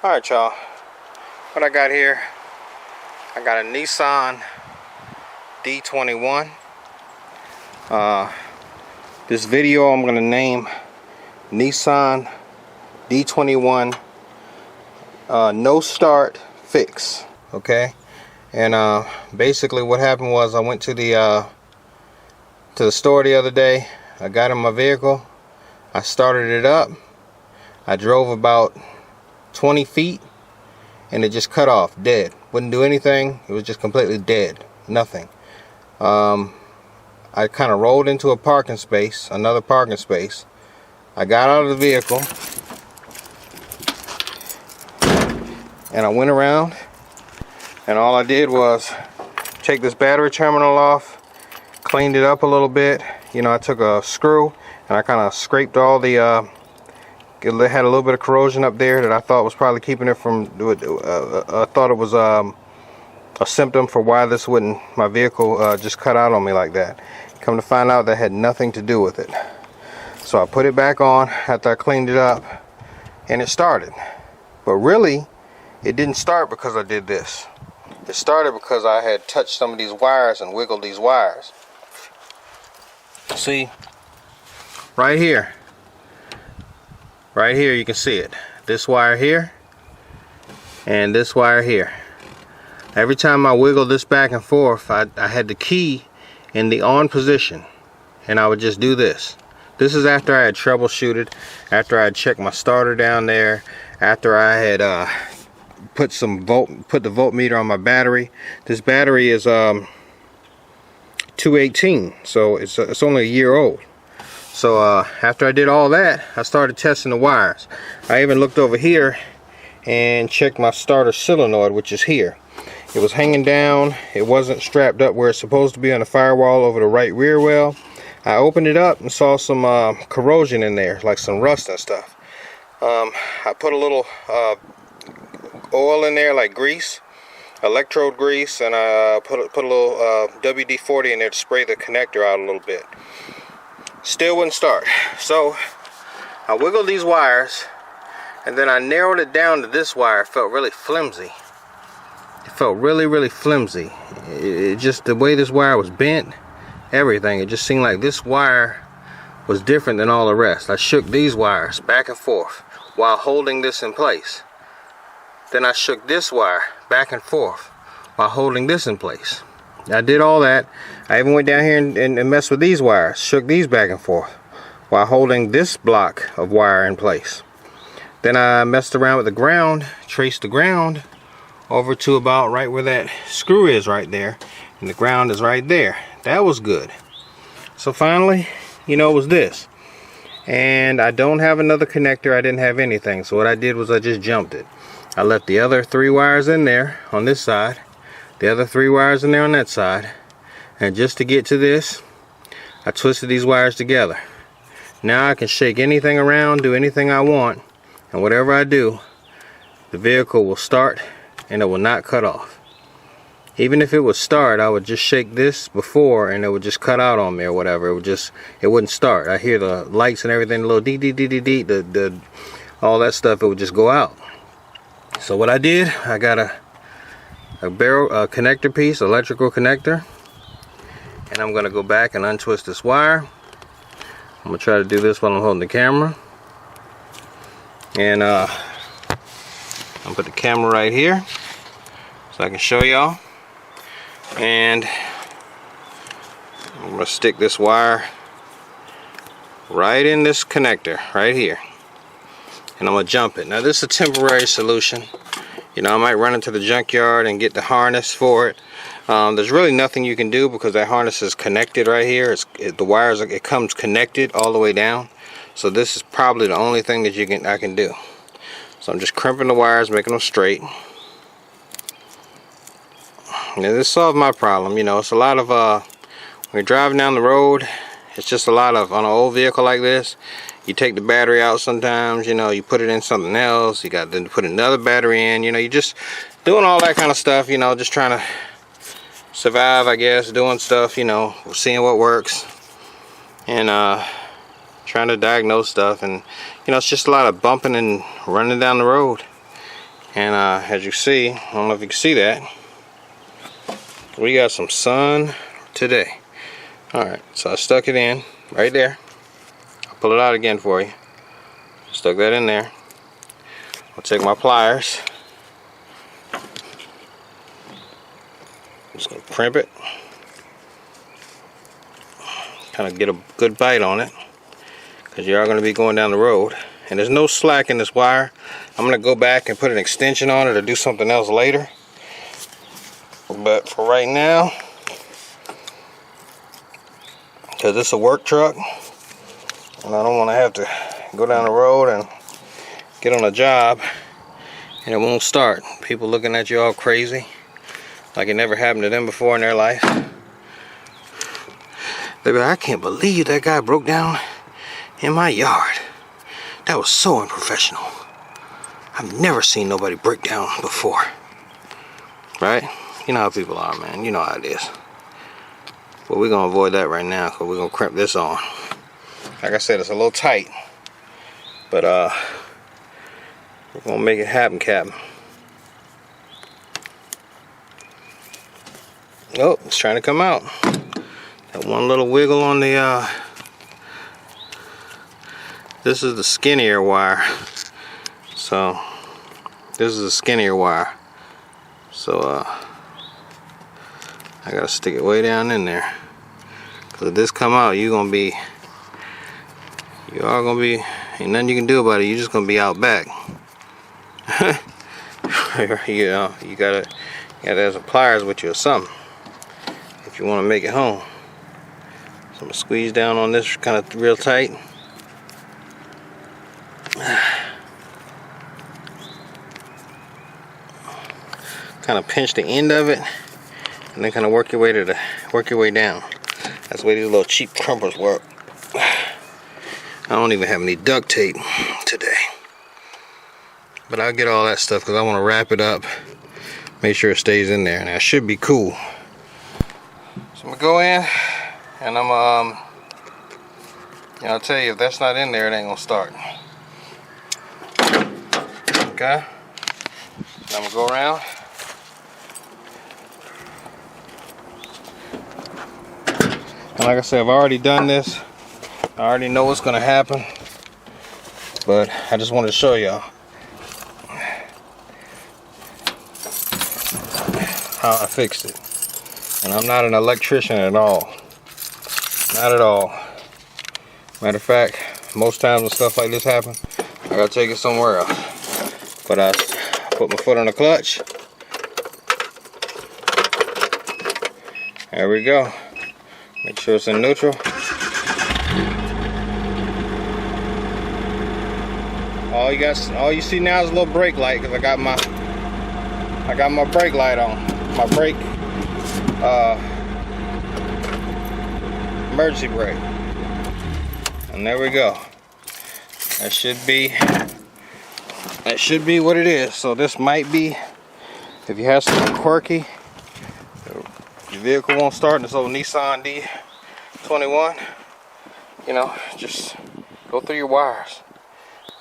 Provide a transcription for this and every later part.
Alright, y'all, what I got here, I got a Nissan D21. This video I'm going to name Nissan D21 no start fix. Okay, and basically what happened was I went to the store the other day. I got in my vehicle, I started it up, I drove about 20 feet and it just cut off, dead. Wouldn't do anything. It was just completely dead, nothing. I kind of rolled into a parking space, another parking space. I got out of the vehicle and I went around, and all I did was take this battery terminal off, cleaned it up a little bit. You know, I took a screw and I kind of scraped all the it had a little bit of corrosion up there that I thought was probably keeping it from I thought it was a symptom for why my vehicle just cut out on me like that. Come to find out that had nothing to do with it. So I put it back on after I cleaned it up and it started. But really, it didn't start because I did this. It started because I had touched some of these wires and wiggled these wires. See, right here you can see it. This wire here and this wire here. Every time I wiggle this back and forth, I had the key in the on position, and I would just do this. This is after I had troubleshooted, after I had checked my starter down there, after I had put the voltmeter on my battery. This battery is 218, so it's only a year old. So after I did all that, I started testing the wires. I even looked over here and checked my starter solenoid, which is here. It was hanging down. It wasn't strapped up where it's supposed to be on the firewall over the right rear well. I opened it up and saw some corrosion in there, like some rust and stuff. I put a little oil in there, like grease, electrode grease, and I put a little WD-40 in there to spray the connector out a little bit. Still wouldn't start. So I wiggled these wires, and then I narrowed it down to this wire. It felt really flimsy. It felt really flimsy. It just, the way this wire was bent, everything, it just seemed like this wire was different than all the rest. I shook these wires back and forth while holding this in place. Then I shook this wire back and forth while holding this in place. I did all that. I even went down here and messed with these wires, shook these back and forth while holding this block of wire in place. Then I messed around with the ground, traced the ground over to about right where that screw is right there, and the ground is right there. That was good. So finally, you know, it was this. And I don't have another connector. I didn't have anything. So what I did was I just jumped it. I left the other 3 wires in there on this side, the other 3 wires in there on that side, and just to get to this, I twisted these wires together. Now I can shake anything around, do anything I want, and whatever I do, the vehicle will start and it will not cut off. Even if it would start, I would just shake this before and it would just cut out on me or whatever. It wouldn't start. I hear the lights and everything, the little dee dee dee dee dee, all that stuff, it would just go out. So what I did, I got a connector piece, electrical connector, and I'm gonna go back and untwist this wire. I'm gonna try to do this while I'm holding the camera, and I'm gonna put the camera right here so I can show y'all. And I'm gonna stick this wire right in this connector right here, and I'm gonna jump it. Now this is a temporary solution. You know, I might run into the junkyard and get the harness for it. There's really nothing you can do because that harness is connected right here. The wires, it comes connected all the way down. So this is probably the only thing that I can do. So I'm just crimping the wires, making them straight. And this solved my problem. You know, it's a lot of when you're driving down the road, it's just a lot of, on an old vehicle like this, you take the battery out sometimes, you know, you put it in something else, you got to put another battery in, you know, you're just doing all that kind of stuff, you know, just trying to survive, I guess, doing stuff, you know, seeing what works, and trying to diagnose stuff. And you know, it's just a lot of bumping and running down the road. And as you see, I don't know if you can see that, we got some sun today. Alright, so I stuck it in right there. I'll pull it out again for you. Stuck that in there. I'll take my pliers. I'm just going to crimp it. Kind of get a good bite on it, because you are going to be going down the road. And there's no slack in this wire. I'm going to go back and put an extension on it or do something else later. But for right now, because it's a work truck, and I don't want to have to go down the road and get on a job and it won't start. People looking at you all crazy, like it never happened to them before in their life. They'll be like, I can't believe that guy broke down in my yard. That was so unprofessional. I've never seen nobody break down before. Right? You know how people are, man. You know how it is. But we're going to avoid that right now, because we're going to crimp this on. Like I said, it's a little tight. But we're going to make it happen, Captain. Oh, it's trying to come out. That one little wiggle on the this is the skinnier wire. So this is a skinnier wire. So I gotta stick it way down in there. Cause if this come out, you are gonna be, ain't nothing you can do about it. You're just gonna be out back. You know, you gotta have some pliers with you or something if you want to make it home. So I'm gonna squeeze down on this kind of real tight. Kind of pinch the end of it, and then kind of work your way down. That's the way these little cheap crumpers work. I don't even have any duct tape today, but I'll get all that stuff because I want to wrap it up, make sure it stays in there, and that should be cool. So I'm gonna go in, and I'll tell you, if that's not in there, it ain't gonna start. Okay, now I'm gonna go around. And like I said, I've already done this. I already know what's gonna happen, but I just wanted to show y'all how I fixed it. And I'm not an electrician at all. Not at all. Matter of fact, most times when stuff like this happens, I gotta take it somewhere else. But I put my foot on the clutch. There we go. Make sure it's in neutral. All you see now is a little brake light, because I got my brake light on. My brake emergency brake. And there we go. That should be what it is. So this might be, if you have something quirky, your vehicle won't start in this old Nissan D21, you know, just go through your wires.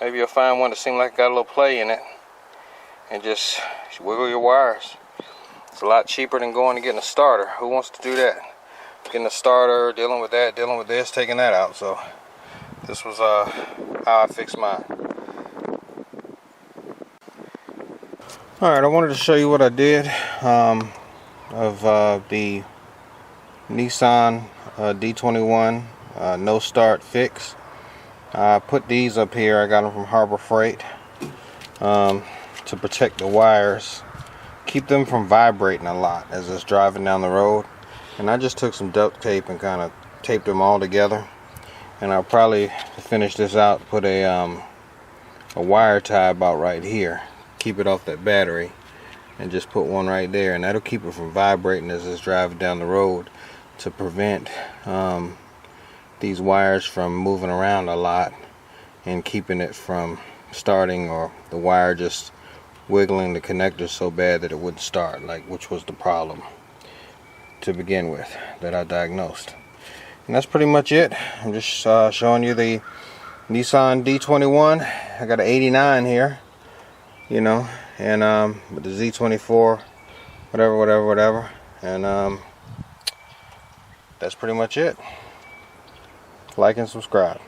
Maybe you'll find one that seems like it got a little play in it, and just wiggle your wires. It's a lot cheaper than going and getting a starter. Who wants to do that? Getting a starter, dealing with that, dealing with this, taking that out. So this was how I fixed mine. Alright, I wanted to show you what I did of the Nissan D21 no start fix. I put these up here. I got them from Harbor Freight to protect the wires, keep them from vibrating a lot as it's driving down the road. And I just took some duct tape and kind of taped them all together. And I'll probably finish this out, put a wire tie about right here, keep it off that battery, and just put one right there, and that'll keep it from vibrating as it's driving down the road, to prevent these wires from moving around a lot and keeping it from starting, or the wire just wiggling the connector so bad that it wouldn't start, which was the problem to begin with that I diagnosed. And that's pretty much it. I'm just showing you the Nissan D21. I got an 89 here, you know, and with the Z24, whatever, and that's pretty much it. Like and subscribe.